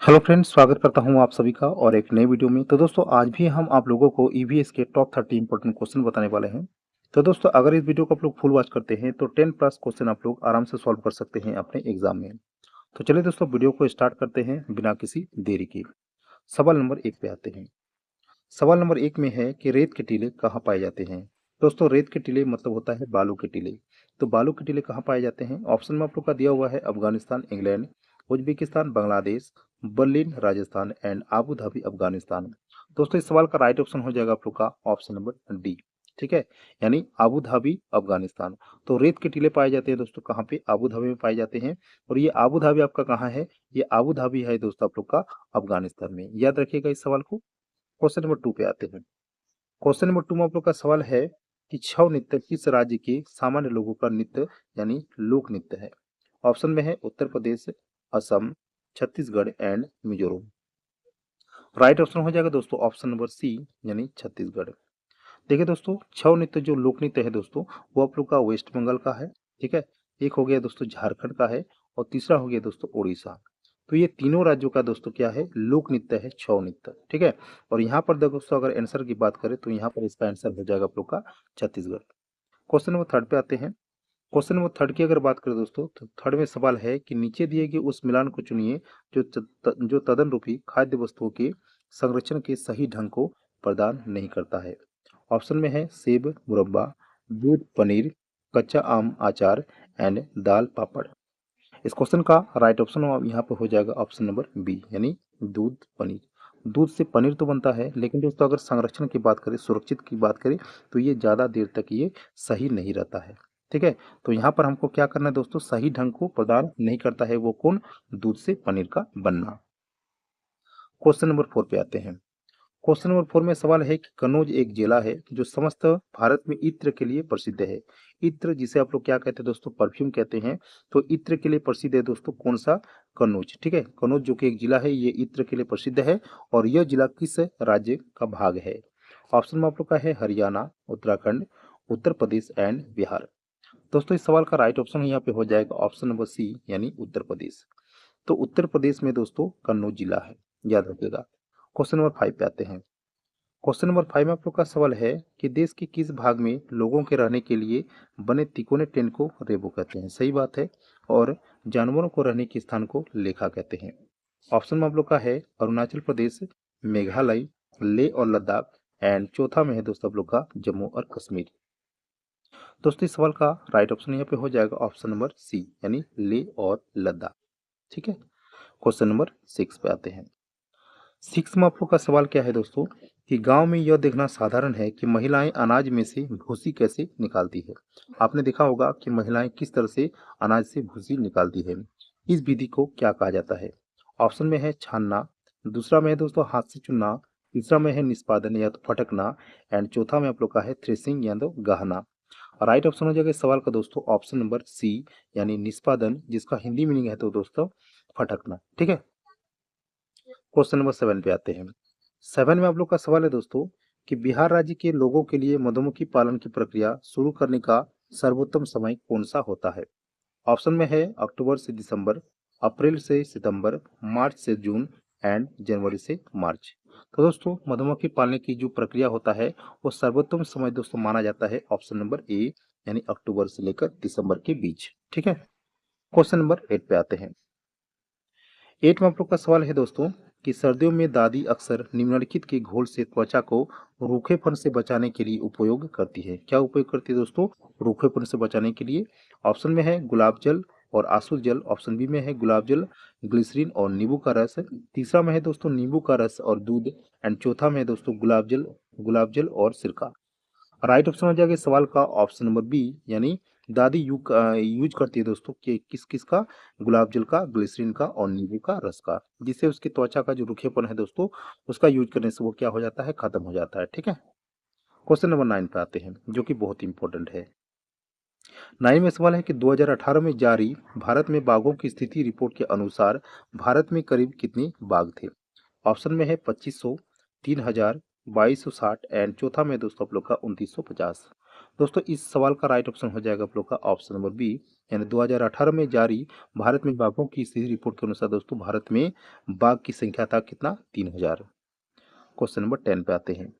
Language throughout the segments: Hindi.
हेलो फ्रेंड्स, स्वागत करता हूं आप सभी का और एक नए वीडियो में। तो दोस्तों आज भी हम आप लोगों को ईवीएस के टॉप 30 इंपॉर्टेंट क्वेश्चन बताने वाले हैं। तो दोस्तों अगर इस वीडियो को आप लोग फुल वॉच करते हैं तो 10 प्लस क्वेश्चन आप लोग आराम से सॉल्व कर सकते हैं अपने एग्जाम में। तो चलिए दोस्तों वीडियो को स्टार्ट करते हैं बिना किसी देरी के। सवाल नंबर 1 पे आते हैं। सवाल नंबर 1 में है कि रेत के टीले कहाँ पाए जाते हैं। दोस्तों रेत के टीले मतलब होता है बालू के टीले। तो बालू के टीले कहाँ पाए जाते हैं? ऑप्शन में आप लोग का दिया हुआ है Afghanistan, England, Uzbekistan, Bangladesh, Berlin, Rajasthan and Abu Dhabi, Afghanistan. दोस्तों इस सवाल का राइट ऑप्शन हो जाएगा आप लोग का ऑप्शन नंबर डी। ठीक है, यानी आबू धाबी, अफगानिस्तान। तो रेत के टीले पाए जाते हैं दोस्तों कहाँ पे? आबू धाबी में पाए जाते हैं। और ये आबू धाबी आपका कहाँ है? ये आबू धाबी है दोस्तों आप लोग का अफगानिस्तान में। याद रखिएगा इस सवाल को। क्वेश्चन नंबर 2 पे आते हैं। क्वेश्चन नंबर 2 में आप लोग का सवाल है कि छऊ नृत्य किस राज्य के सामान्य लोगों का नृत्य यानी लोक नृत्य है? ऑप्शन में है Uttar Pradesh, Assam, Chhattisgarh and Mizoram. Right option हो जाएगा दोस्तों ऑप्शन नंबर सी यानी छत्तीसगढ़। देखिए दोस्तों छऊ नृत्य जो लोक नृत्य है दोस्तों वो आप लोग का वेस्ट बंगाल का है। ठीक है, एक हो गया दोस्तों झारखंड का है और तीसरा हो गया दोस्तों उड़ीसा। तो ये तीनों राज्यों का दोस्तों क्या है? लोक नृत्य है छऊ नृत्य। ठीक है, और यहाँ पर दोस्तों अगर आंसर की बात करें तो यहाँ पर इसका आंसर हो जाएगा आप लोग का छत्तीसगढ़। क्वेश्चन नंबर 3 पे आते हैं। क्वेश्चन नंबर 3 की अगर बात करें दोस्तों तो 3 में सवाल है कि नीचे दिए गए उस मिलान को चुनिए जो तदन रूपी खाद्य वस्तुओं के संरक्षण के सही ढंग को प्रदान नहीं करता है। ऑप्शन में है सेब मुरब्बा, दूध पनीर, कच्चा आम अचार एंड दाल पापड़। इस क्वेश्चन का राइट ऑप्शन यहाँ पे हो जाएगा ऑप्शन नंबर बी यानी दूध पनीर। दूध से पनीर तो बनता है लेकिन दोस्तों अगर संरक्षण की बात करें, सुरक्षित की बात करें तो ये ज़्यादा देर तक ये सही नहीं रहता है। ठीक है, तो यहाँ पर हमको क्या करना है दोस्तों? सही ढंग को प्रदान नहीं करता है वो कौन? दूध से पनीर का बनना। क्वेश्चन नंबर 4 पे आते हैं। क्वेश्चन नंबर 4 में सवाल है कि कन्नौज एक जिला है जो समस्त भारत में इत्र के लिए प्रसिद्ध है। इत्र जिसे आप लोग क्या कहते हैं दोस्तों? परफ्यूम कहते हैं। तो इत्र के लिए प्रसिद्ध है दोस्तों कौन सा? कन्नौज। ठीक है, कन्नौज जो कि एक जिला है ये इत्र के लिए प्रसिद्ध है। और यह जिला किस राज्य का भाग है? ऑप्शन में आप लोग का है हरियाणा, उत्तराखंड, उत्तर प्रदेश एंड बिहार। दोस्तों इस सवाल का राइट ऑप्शन यहाँ पे हो जाएगा ऑप्शन नंबर सी यानी उत्तर प्रदेश। तो उत्तर प्रदेश में दोस्तों कन्नौज जिला है, याद रखिएगा। क्वेश्चन नंबर 5 पे आते हैं। क्वेश्चन नंबर 5 में आप लोग का सवाल है कि देश के किस भाग में लोगों के रहने के लिए बने तिकोने टेंट को रेबो कहते हैं? सही बात है। और जानवरों को रहने के स्थान को लेखा कहते हैं। ऑप्शन में आप लोग का है अरुणाचल प्रदेश, मेघालय, लेह और लद्दाख एंड चौथा में है दोस्तों आप लोग का जम्मू और कश्मीर। दोस्तों इस सवाल का राइट ऑप्शन यहाँ पे हो जाएगा ऑप्शन नंबर सी यानी लेह और लद्दाख। ठीक है, क्वेश्चन नंबर 6 पे आते हैं। 6 में आप लोग का सवाल क्या है दोस्तों कि गांव में यह देखना साधारण है कि महिलाएं अनाज में से भूसी कैसे निकालती है। आपने देखा होगा कि महिलाएं किस तरह से अनाज से भूसी निकालती है। इस विधि को क्या कहा जाता है? ऑप्शन में है छानना, दूसरा में है दोस्तों हाथ से चुनना, तीसरा में है निष्पादन या तो फटकना एंड चौथा में आप लोग का है थ्रेसिंग या तो गाहना। राइट ऑप्शन हो जाएगा इस सवाल का दोस्तों ऑप्शन नंबर सी यानी निष्पादन, जिसका हिंदी मीनिंग है तो दोस्तों फटकना। ठीक है, क्वेश्चन नंबर 7 पे आते हैं। 7 में आप लोग का सवाल है दोस्तों कि बिहार राज्य के लोगों के लिए मधुमक्खी पालन की प्रक्रिया शुरू करने का सर्वोत्तम समय कौन सा होता है? ऑप्शन में है अक्टूबर से दिसंबर, अप्रैल से सितंबर, मार्च से जून एंड जनवरी से मार्च। तो दोस्तों मधुमक्खी पालने की जो प्रक्रिया होता है वो सर्वोत्तम समय दोस्तों माना जाता है ऑप्शन नंबर ए यानी अक्टूबर से लेकर दिसंबर के बीच। ठीक है, क्वेश्चन नंबर 8 पे आते हैं। 8 में आप लोग का सवाल है दोस्तों कि सर्दियों में दादी अक्सर निम्नलिखित के घोल से त्वचा को रूखेपन से बचाने के लिए उपयोग करती है। क्या उपयोग करती है दोस्तों रूखेपन से बचाने के लिए? ऑप्शन में है गुलाब जल और आंसू जल, ऑप्शन बी में है गुलाब जल, ग्लिसरीन और नींबू का रस, तीसरा में है दोस्तों नींबू का रस और दूध एंड चौथा में है दोस्तों गुलाब जल और सिरका। राइट ऑप्शन हो जाएगा इस सवाल का ऑप्शन नंबर बी यानी दादी यूज करती है दोस्तों कि किस किस का? गुलाब जल का, ग्लिसरीन का और नींबू का रस का, जिससे उसकी त्वचा का जो रूखेपन है दोस्तों उसका यूज करने से वो क्या हो जाता है? खत्म हो जाता है। ठीक है, क्वेश्चन नंबर 9 पे आते हैं जो कि बहुत इंपॉर्टेंट है। 9 में सवाल है कि 2018 में जारी भारत में बाघों की स्थिति रिपोर्ट के अनुसार भारत में करीब कितने बाघ थे? ऑप्शन में है 2500, 3000, 2260 एंड चौथा में दोस्तों आप लोग का 2950। दोस्तों इस सवाल का राइट ऑप्शन हो जाएगा आप लोग का ऑप्शन नंबर बी यानी 2018 में जारी भारत में बाघों की स्थिति रिपोर्ट के अनुसार दोस्तों भारत में बाघ की संख्या था कितना, 3000। क्वेश्चन नंबर 10 पे आते हैं।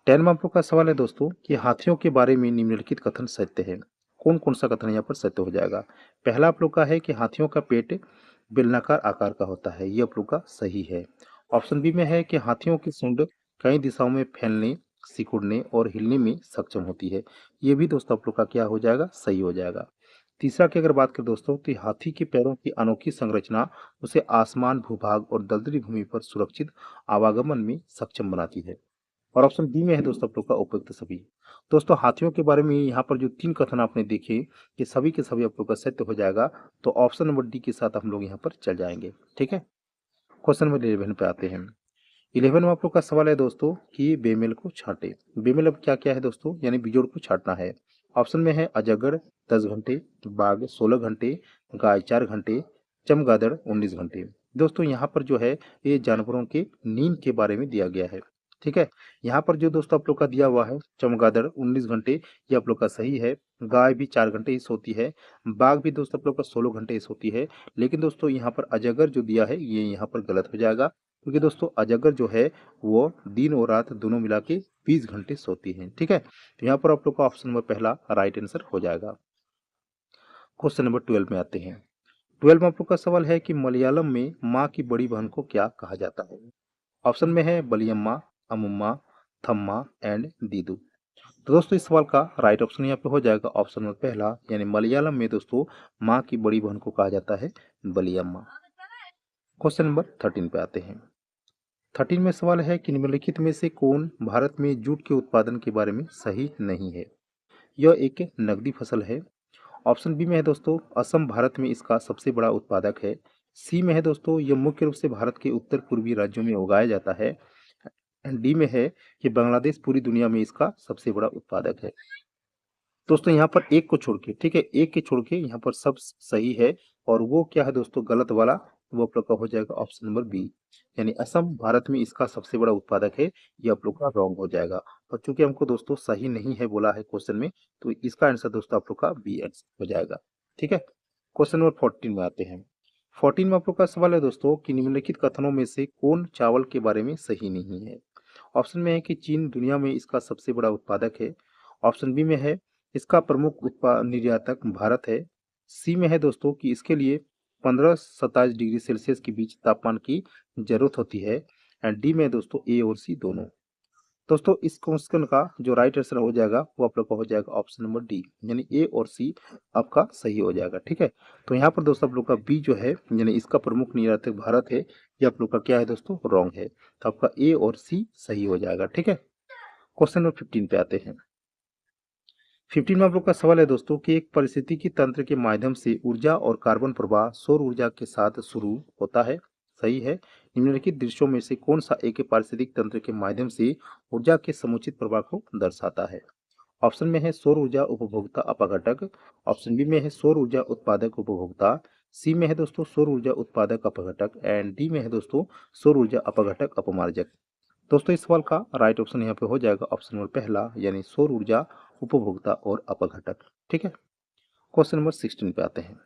10 में आप लोग का सवाल है दोस्तों कि हाथियों के बारे में निम्नलिखित कथन सत्य है। कौन कौन सा कथन यहाँ पर सत्य हो जाएगा। पहला आप लोग का है कि हाथियों का पेट बेलनाकार आकार का होता है, ये आप लोग का सही है। ऑप्शन बी में है कि हाथियों की सूंड कई दिशाओं में फैलने, सिकुड़ने और हिलने में सक्षम होती है, ये भी दोस्तों आप लोग का क्या हो जाएगा, सही हो जाएगा। तीसरा की अगर बात करें दोस्तों तो हाथी के पैरों की अनोखी संरचना उसे आसमान, भूभाग और दलदली भूमि पर सुरक्षित आवागमन में सक्षम बनाती है। और ऑप्शन बी में है दोस्तों आप लोग का उपयुक्त सभी। दोस्तों हाथियों के बारे में यहाँ पर जो 3 कथन आपने देखे कि सभी के सभी आप लोग का सत्य हो जाएगा, तो ऑप्शन नंबर डी के साथ हम लोग यहाँ पर चल जाएंगे। ठीक है, क्वेश्चन नंबर 11 पे आते हैं। 11 में आप लोग का सवाल है दोस्तों कि बेमेल को छांटे। बेमेल अब क्या क्या है दोस्तों, यानी बिजोड़ को छांटना है। ऑप्शन में है अजगर 10 घंटे, बाघ 16 घंटे, गाय 4 घंटे, चमगादड़ 19 घंटे। दोस्तों यहाँ पर जो है ये जानवरों के नींद के बारे में दिया गया है। ठीक है, यहाँ पर जो दोस्तों आप लोग का दिया हुआ है चमगादड़ 19 घंटे, ये आप लोग का सही है। गाय भी 4 घंटे ही सोती है, बाघ भी दोस्तों आप लोग का 16 घंटे ही सोती है। लेकिन दोस्तों यहाँ पर अजगर जो दिया है ये यहाँ पर गलत हो जाएगा, क्योंकि दोस्तों अजगर जो है वो दिन और रात दोनों मिला के 20 घंटे सोती है। ठीक है, तो यहाँ पर आप लोग का ऑप्शन नंबर पहला राइट आंसर हो जाएगा। क्वेश्चन नंबर 12 में आते हैं। 12 में आप लोग का सवाल है कि मलयालम में माँ की बड़ी बहन को क्या कहा जाता है। ऑप्शन में है बलियम्मा, अमुम्मा, थम्मा एंड दीदू। तो दोस्तों इस सवाल का राइट ऑप्शन यहाँ पे हो जाएगा ऑप्शन नंबर पहला, यानी मलयालम में दोस्तों माँ की बड़ी बहन को कहा जाता है बलियम्मा। क्वेश्चन नंबर 13 पे आते हैं। 13 में सवाल है कि निम्नलिखित में से कौन भारत में जूट के उत्पादन के बारे में सही नहीं है। यह एक नकदी फसल है। ऑप्शन बी में है दोस्तों असम भारत में इसका सबसे बड़ा उत्पादक है। सी में है दोस्तों यह मुख्य रूप से भारत के उत्तर पूर्वी राज्यों में उगाया जाता है। डी में है कि बांग्लादेश पूरी दुनिया में इसका सबसे बड़ा उत्पादक है। दोस्तों यहाँ पर एक को छोड़ के, ठीक है, एक के छोड़ के यहाँ पर सब सही है। और वो क्या है दोस्तों गलत वाला, वो आप लोग का हो जाएगा ऑप्शन नंबर बी, यानी असम भारत में इसका सबसे बड़ा उत्पादक है, ये आप लोग का रॉन्ग हो जाएगा। और चूंकि हमको दोस्तों सही नहीं है बोला है क्वेश्चन में, तो इसका आंसर दोस्तों आप लोग का बी आंसर हो जाएगा। ठीक है, क्वेश्चन नंबर 14 में आते हैं। 14 में आप लोग का सवाल है दोस्तों कि निम्नलिखित कथनों में से कौन चावल के बारे में सही नहीं है। ऑप्शन में है कि चीन दुनिया में इसका सबसे बड़ा उत्पादक है। ऑप्शन बी में है इसका प्रमुख निर्यातक भारत है। सी में है दोस्तों कि इसके लिए 15-27 डिग्री सेल्सियस के बीच तापमान की जरूरत होती है। एंड डी में है दोस्तों ए और सी दोनों। दोस्तों इस क्वेश्चन का जो राइट आंसर हो जाएगा वो आप लोग का हो जाएगा ऑप्शन नंबर डी, यानी ए और सी आपका सही हो जाएगा। ठीक है, तो यहाँ पर दोस्तों आप लोग का बी जो है यानी इसका प्रमुख निर्यातक भारत है, ये आप लोग का क्या है दोस्तों रॉन्ग है। तो आपका ए और सी सही हो जाएगा। ठीक है, क्वेश्चन नंबर 15 पे आते हैं। 15 में आप लोग का सवाल है दोस्तों कि एक पारिस्थितिकी तंत्र के माध्यम से ऊर्जा और कार्बन प्रवाह सौर ऊर्जा के साथ शुरू होता है, सही है। निम्नलिखित दृश्यों में से कौन सा एक पारिस्थितिक तंत्र के माध्यम से ऊर्जा के समुचित प्रवाह को दर्शाता है। ऑप्शन में है सौर ऊर्जा उपभोक्ता अपघटक। ऑप्शन बी में है सौर ऊर्जा उत्पादक उपभोक्ता। सी में है दोस्तों सौर ऊर्जा उत्पादक अपघटक एंड डी में है दोस्तों सौर ऊर्जा अपघटक अपमार्जक। दोस्तों इस सवाल का राइट ऑप्शन यहाँ पे हो जाएगा ऑप्शन नंबर पहला, यानी सौर ऊर्जा उपभोक्ता और अपघटक। ठीक है, क्वेश्चन नंबर 16 पे आते हैं।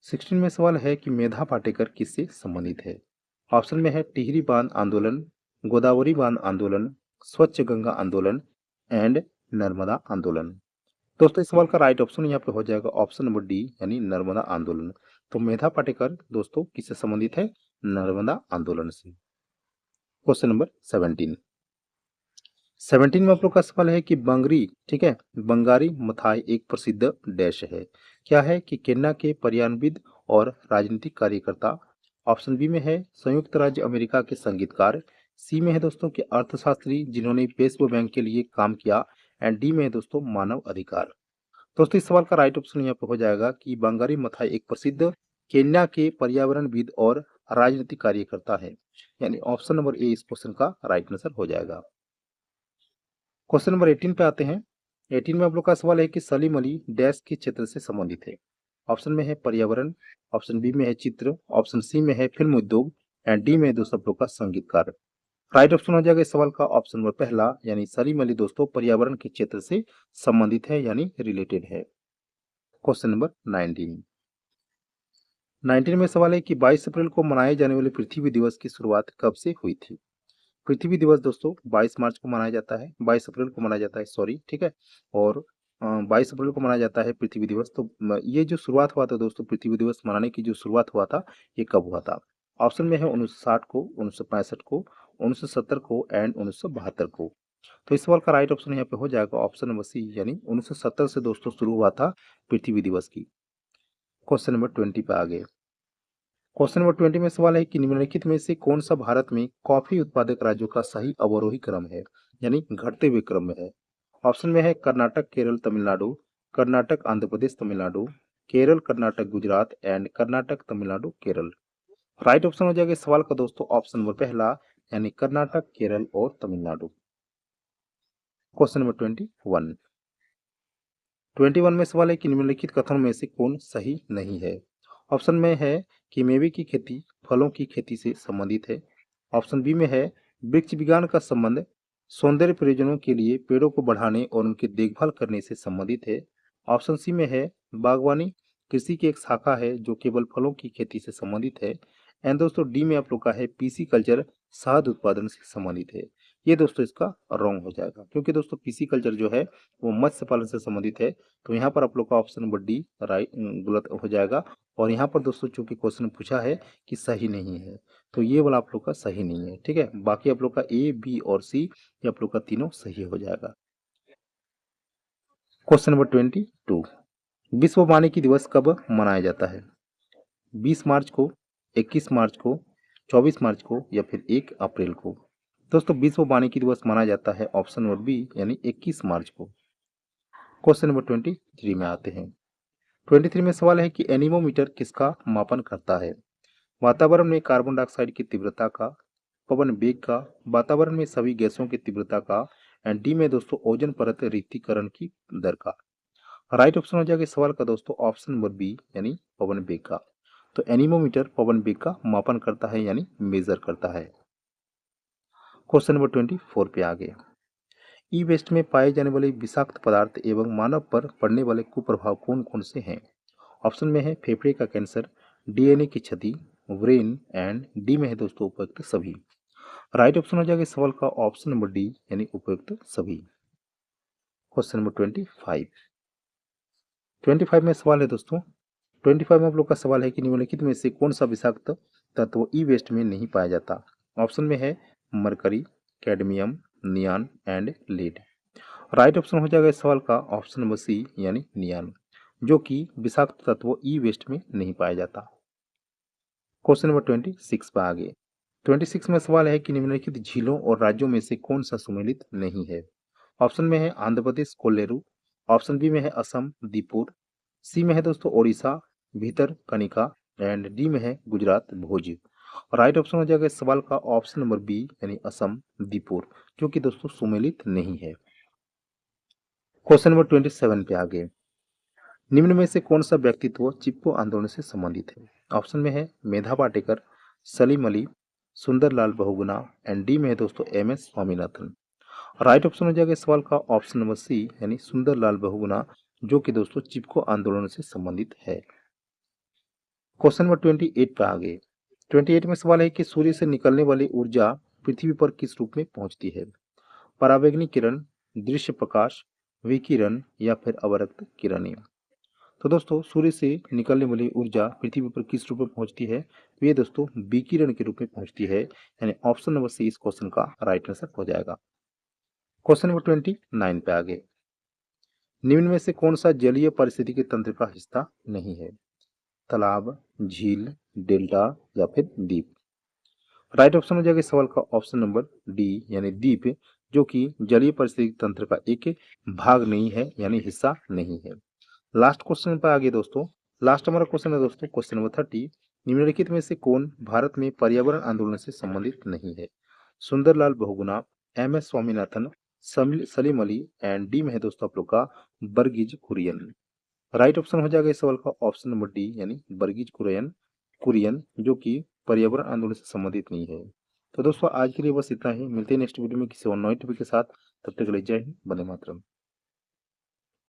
16 में सवाल है कि मेधा पाटेकर किससे संबंधित है। ऑप्शन में है टिहरी बांध आंदोलन, गोदावरी बांध आंदोलन, स्वच्छ गंगा आंदोलन एंड नर्मदा आंदोलन। दोस्तों इस सवाल का राइट ऑप्शन यहाँ पे हो जाएगा ऑप्शन नंबर डी, यानी नर्मदा आंदोलन। तो मेधा पाटेकर दोस्तों किससे संबंधित है, नर्मदा आंदोलन से। Question number 17। 17 में आप लोग का सवाल है कि बंगरी, ठीक है, बंगारी मथाई एक प्रसिद्ध डैश है। क्या है कि केन्या के पर्यावरणविद और राजनीतिक कार्यकर्ता। ऑप्शन बी में है संयुक्त राज्य अमेरिका के संगीतकार। सी में है दोस्तों कि अर्थशास्त्री जिन्होंने विश्व बैंक के लिए काम किया एंड डी में है दोस्तों मानव अधिकार। दोस्तों इस सवाल का राइट ऑप्शन यहाँ पे हो जाएगा कि बंगारी मथाई एक प्रसिद्ध केन्या के पर्यावरणविद और राजनीतिक कार्यकर्ता है, यानी ऑप्शन नंबर ए इस क्वेश्चन का राइट आंसर हो जाएगा। क्वेश्चन नंबर 18 पे आते हैं। 18 में आप लोग का सवाल है कि सलीम अली डैश के क्षेत्र से संबंधित है। ऑप्शन में है पर्यावरण, ऑप्शन बी में है चित्र, ऑप्शन सी में है फिल्म उद्योग एंड डी में है दोस्तों आप लोग का संगीतकार। राइट ऑप्शन हो जाएगा इस सवाल का ऑप्शन नंबर पहला, यानी सलीम अली दोस्तों पर्यावरण के क्षेत्र से संबंधित है, यानी रिलेटेड है। क्वेश्चन नंबर 19 में सवाल है कि 22 अप्रैल को मनाए जाने वाले पृथ्वी दिवस की शुरुआत कब से हुई थी। पृथ्वी दिवस दोस्तों 22 मार्च को मनाया जाता है, 22 अप्रैल को मनाया जाता है, सॉरी, ठीक है। और 22 अप्रैल को मनाया जाता है पृथ्वी दिवस। तो ये जो शुरुआत हुआ था दोस्तों, पृथ्वी दिवस मनाने की जो शुरुआत हुआ था, ये कब हुआ था? ऑप्शन में है 1960 को, 1965 को, 1970 को एंड 1972 को। तो इस सवाल का राइट ऑप्शन यहाँ पे हो जाएगा ऑप्शन नंबर सी, यानी 1970 से दोस्तों शुरू हुआ था पृथ्वी दिवस की। क्वेश्चन नंबर 20 पे आ गए। क्वेश्चन नंबर 20 में सवाल है कि निम्नलिखित में से कौन सा भारत में कॉफी उत्पादक राज्यों का सही अवरोही क्रम है, यानी घटते हुए क्रम में है। ऑप्शन में है Karnataka, Kerala, Tamil Nadu, Karnataka, Andhra Pradesh, Tamil Nadu, Kerala, Karnataka, Gujarat and Karnataka, Tamil Nadu, Kerala. Right option हो जाएगा इस सवाल का दोस्तों ऑप्शन नंबर पहला, यानी कर्नाटक, केरल और तमिलनाडु। क्वेश्चन नंबर 21 में सवाल है कि निम्नलिखित कथनों में से कौन सही नहीं है। ऑप्शन में है कि मेवे की खेती फलों की खेती से संबंधित है। ऑप्शन बी में है वृक्ष विज्ञान का संबंध सौंदर्य प्रयोजनों के लिए पेड़ों को बढ़ाने और उनकी देखभाल करने से संबंधित है। ऑप्शन सी में है बागवानी कृषि की एक शाखा है जो केवल फलों की खेती से संबंधित है। एंड दोस्तों डी में आप लोग का है पीसी कल्चर शहद उत्पादन से संबंधित है। ये दोस्तों इसका रॉन्ग हो जाएगा, क्योंकि दोस्तों पीसी कल्चर जो है वो मत्स्य पालन से संबंधित है। तो यहाँ पर आप लोग का ऑप्शन नंबर डी राइट गलत हो जाएगा। और यहाँ पर दोस्तों चूंकि क्वेश्चन पूछा है कि सही नहीं है, तो ये वाला आप लोग का सही नहीं है, ठीक है। बाकी आप लोग का ए, बी और सी ये आप लोग का तीनों सही हो जाएगा। क्वेश्चन नंबर 22, विश्व वानिकी दिवस कब मनाया जाता है? 20 मार्च को, 21 मार्च को, 24 मार्च को या फिर 1 अप्रैल को? दोस्तों विश्व वानिकी दिवस मनाया जाता है ऑप्शन नंबर बी, यानी 21 मार्च को। क्वेश्चन नंबर 23 में आते हैं। 23 में सवाल है कि एनीमोमीटर किसका मापन करता है? वातावरण में कार्बन डाइऑक्साइड की तीव्रता का, पवन वेग का, वातावरण में सभी गैसों की तीव्रता का एंड डी में दोस्तों ओजोन परत रिक्तीकरण की दर का। राइट ऑप्शन हो जाएगा इस सवाल का दोस्तों ऑप्शन नंबर बी, यानी पवन वेग का। तो एनीमोमीटर पवन वेग का मापन करता है, यानी मेजर करता है। क्वेश्चन नंबर 24 पे आ गए। ई वेस्ट में पाए जाने वाले विषाक्त पदार्थ एवं मानव पर पड़ने वाले कुप्रभाव कौन कौन से हैं? ऑप्शन में है फेफड़े का कैंसर, डीएनए की क्षति, ब्रेन एंड डी में है दोस्तों उपयुक्त सभी। राइट ऑप्शन हो जाएगा इस सवाल का ऑप्शन नंबर डी, यानी उपयुक्त सभी। क्वेश्चन नंबर 25 में सवाल है दोस्तों। 25 में आप लोग का सवाल है कि निम्नलिखित में से कौन सा विषाक्त तत्व ई वेस्ट में नहीं पाया जाता? ऑप्शन में है mercury, cadmium, neon and lead. Right option हो जाएगा इस सवाल का ऑप्शन नंबर सी, यानी नियान, जो कि विषाक्त तत्व ई वेस्ट में नहीं पाया जाता। क्वेश्चन नंबर 26 पर आगे। 26 में सवाल है कि निम्नलिखित झीलों और राज्यों में से कौन सा सुमेलित नहीं है? ऑप्शन में है आंध्र प्रदेश कोल्लेरू, ऑप्शन बी में है असम दीपुर, सी में है दोस्तों ओडिशा भीतर कनिका एंड डी में है गुजरात भोज। राइट ऑप्शन हो जाएगा इस सवाल का ऑप्शन नंबर बी, यानी असम दीपुर, जो कि दोस्तों सुमेलित नहीं है। क्वेश्चन नंबर 27 पे आगे। निम्न में से कौन सा व्यक्तित्व चिपको आंदोलन से संबंधित है? ऑप्शन में है मेधा पाटेकर, सलीम अली, सुंदरलाल बहुगुणा एंड डी में है दोस्तों M S Swaminathan. Right option हो जाएगा इस सवाल का ऑप्शन नंबर सी, यानी सुंदरलाल बहुगुणा, जो कि दोस्तों चिपको आंदोलन से संबंधित है। क्वेश्चन नंबर 28 पे आ गए। 28 में सवाल है कि सूर्य से निकलने वाली ऊर्जा पृथ्वी पर किस रूप में पहुंचती है? परावैंगनी किरण, दृश्य प्रकाश, विकिरण या फिर अवरक्त किरणें। तो दोस्तों सूर्य से निकलने वाली ऊर्जा पृथ्वी पर किस रूप में पहुंचती है? तो ये दोस्तों विकिरण के रूप में पहुंचती है, यानी ऑप्शन नंबर सी इस क्वेश्चन का राइट आंसर हो जाएगा। क्वेश्चन नंबर 29 पे आगे। निम्न में से कौन सा जलीय पारिस्थितिकी तंत्र का हिस्सा नहीं है? तालाब, झील, डेल्टा या फिर द्वीप। राइट ऑप्शन हो जाएगा इस सवाल का ऑप्शन नंबर डी, यानी द्वीप, जो कि जलीय पारिस्थितिकी तंत्र का एक भाग नहीं है, यानी हिस्सा नहीं है। लास्ट क्वेश्चन पर आगे दोस्तों। लास्ट हमारा क्वेश्चन है दोस्तों क्वेश्चन नंबर 30। निम्नलिखित में से कौन भारत में पर्यावरण आंदोलन से संबंधित नहीं है? Sundarlal Bahuguna, M S Swaminathan, Salim Ali and D में है दोस्तों आप लोग का बर्गिज कुरियन। राइट ऑप्शन हो जाएगा इस सवाल का ऑप्शन नंबर डी, यानी बर्गिज कुरियन कुरियन, जो कि पर्यावरण आंदोलन से संबंधित नहीं है। तो दोस्तों आज के लिए बस इतना ही। मिलते हैं नेक्स्ट वीडियो में किसी और नए टॉपिक के साथ। तब तक के लिए जय हिंद, वंदे मातरम।